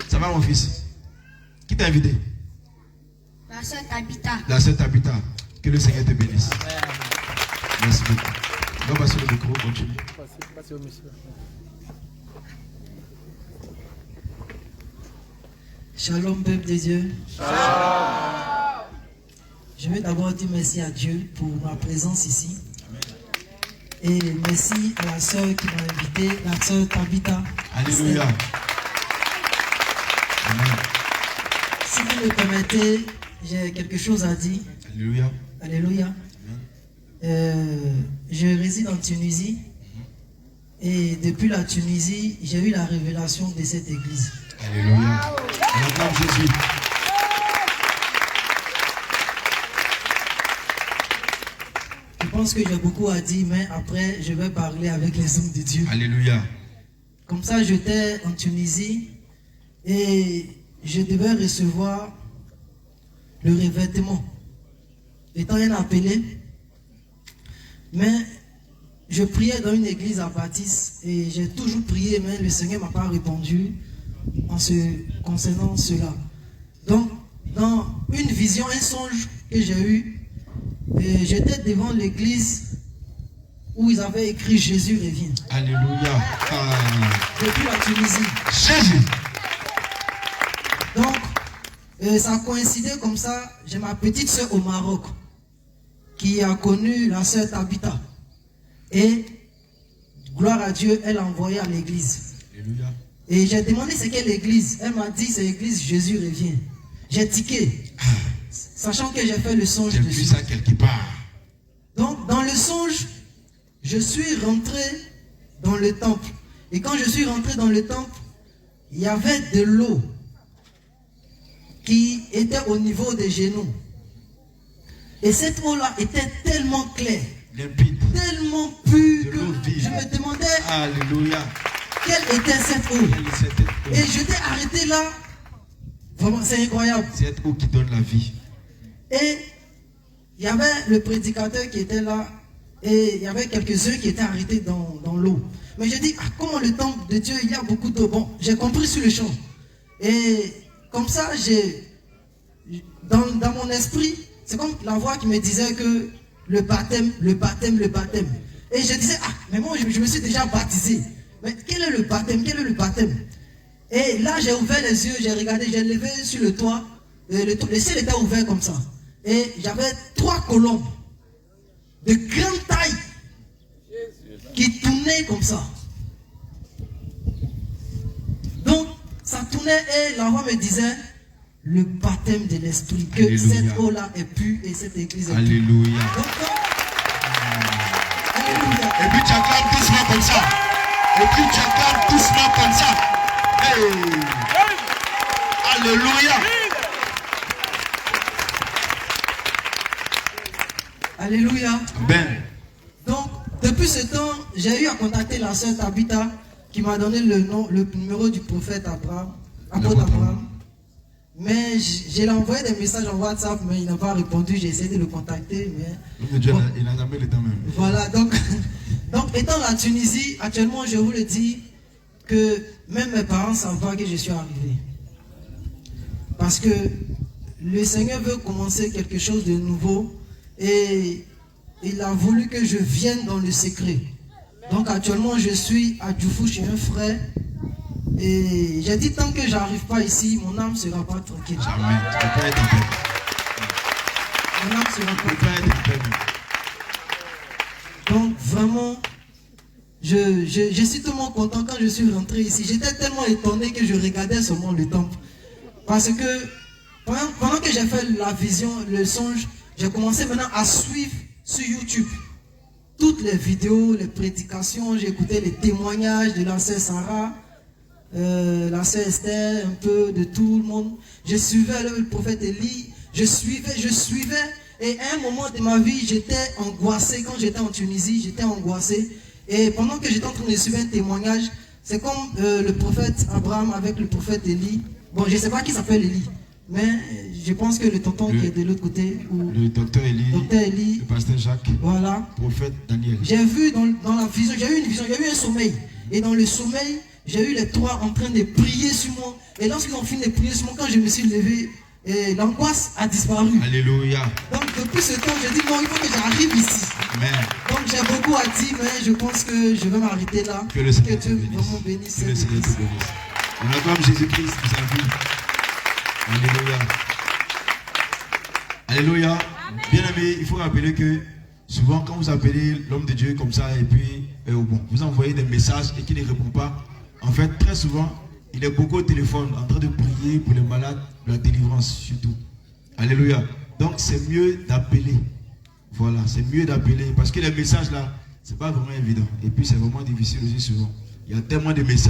Ça va mon fils? Qui t'a invité? La sœur Tabitha. La sœur Tabitha. Que le Seigneur te bénisse. Merci beaucoup. On va passer le micro, continue. Passez au monsieur. Shalom, peuple de Dieu. Shalom. Je vais d'abord dire merci à Dieu pour ma présence ici. Et merci à la sœur qui m'a invité, la sœur Tabitha. Alléluia. Amen. Si vous me permettez, j'ai quelque chose à dire. Alléluia. Alléluia. Je réside en Tunisie. Et depuis la Tunisie, j'ai eu la révélation de cette église. Alléluia. On acclame Jésus. Je pense que j'ai beaucoup à dire, mais après, je vais parler avec les hommes de Dieu. Alléluia. Comme ça, j'étais en Tunisie et je devais recevoir le revêtement. Étant un appelé, mais je priais dans une église à Baptiste et j'ai toujours prié, mais le Seigneur ne m'a pas répondu concernant cela. Donc, dans une vision, un songe que j'ai eu, j'étais devant l'église où ils avaient écrit Jésus revient. Alléluia. Depuis la Tunisie. Jésus. Donc, ça a coïncidé comme ça. J'ai ma petite soeur au Maroc qui a connu la soeur Tabitha. Et, gloire à Dieu, elle a envoyé à l'église. Alléluia. Et j'ai demandé c'est quelle église. Elle m'a dit c'est l'église Jésus revient. J'ai tiqué. Sachant que j'ai fait le songe J'ai vu ça quelque part. Donc, dans le songe, je suis rentré dans le temple. Et quand je suis rentré dans le temple, il y avait de l'eau qui était au niveau des genoux. Et cette eau-là était tellement claire, limpide, tellement pure, que vive. je me demandais Alléluia. Quelle était cette eau. Et je t'ai arrêté là. Vraiment, c'est incroyable. Cette eau qui donne la vie. Et il y avait le prédicateur qui était là. Et il y avait quelques-uns qui étaient arrêtés dans l'eau. Mais j'ai dit, comment le temple de Dieu, il y a beaucoup d'eau. Bon, j'ai compris sur le champ. Et comme ça, dans mon esprit, c'est comme la voix qui me disait que le baptême. Et je disais, mais moi, je me suis déjà baptisé. Mais quel est le baptême? Quel est le baptême? Et là, j'ai ouvert les yeux, j'ai regardé, j'ai levé sur le toit. Le ciel était ouvert comme ça. Et j'avais 3 colombes de grande taille qui tournaient comme ça. Donc, ça tournait et la voix me disait le baptême de l'esprit, que Alléluia. cette eau-là est pure et cette église est pure. Alléluia. Donc, alléluia. Et puis tu acclames doucement comme ça. Et puis tu acclames doucement comme ça. Hey. Alléluia. Alléluia. Ben. Donc, depuis ce temps, j'ai eu à contacter la sœur Tabitha qui m'a donné le numéro du prophète Abraham, apôtre Abraham. Mais j'ai envoyé des messages en WhatsApp, mais il n'a pas répondu. J'ai essayé de le contacter, mais... Dieu, bon. il n'a jamais le temps même. Voilà, donc étant la Tunisie, actuellement, je vous le dis, que même mes parents savent pas que je suis arrivé. Parce que le Seigneur veut commencer quelque chose de nouveau et il a voulu que je vienne dans le secret. Donc actuellement, je suis à Djoufou chez un frère. Et j'ai dit, tant que j'arrive pas ici, mon âme ne sera pas tranquille. Jamais. Tu ne peux pas être en paix. Mon âme sera Tu ne peux pas être en paix. Donc vraiment, je suis tellement content quand je suis rentré ici. J'étais tellement étonné que je regardais seulement le temple. Parce que pendant que j'ai fait la vision, le songe, j'ai commencé maintenant à suivre sur YouTube toutes les vidéos, les prédications. J'ai écouté les témoignages de la sœur Sarah, la sœur Esther, un peu de tout le monde. Je suivais le prophète Élie. Je suivais. Et à un moment de ma vie, j'étais angoissé. Quand j'étais en Tunisie, j'étais angoissé. Et pendant que j'étais en train de suivre un témoignage, c'est comme le prophète Abraham avec le prophète Élie. Bon, je ne sais pas qui s'appelle Élie, mais je pense que le tonton qui est de l'autre côté. Ou le docteur Élie, le pasteur Jacques, voilà. Le prophète Daniel. J'ai vu dans la vision, j'ai eu une vision, j'ai eu un sommeil. Et dans le sommeil, j'ai eu les 3 en train de prier sur moi. Et lorsqu'ils ont fini les prières, quand je me suis levé, l'angoisse a disparu. Alléluia. Donc depuis ce temps, je dis non, il faut que j'arrive ici. Amen. Donc j'ai beaucoup à dire, mais je pense que je vais m'arrêter là. Que le Seigneur te Dieu bénisse. vraiment bénisse. Que le Seigneur te bénisse. On acclame Jésus-Christ pour sa vie. Alléluia. Alléluia. Bien aimé, il faut rappeler que souvent quand vous appelez l'homme de Dieu comme ça et puis bon, vous envoyez des messages et qu'il ne répond pas, en fait très souvent il est beaucoup au téléphone en train de prier pour les malades, pour la délivrance surtout. Alléluia. Donc c'est mieux d'appeler. Voilà, c'est mieux d'appeler parce que les messages là, c'est pas vraiment évident. Et puis c'est vraiment difficile aussi souvent. Il y a tellement de messages.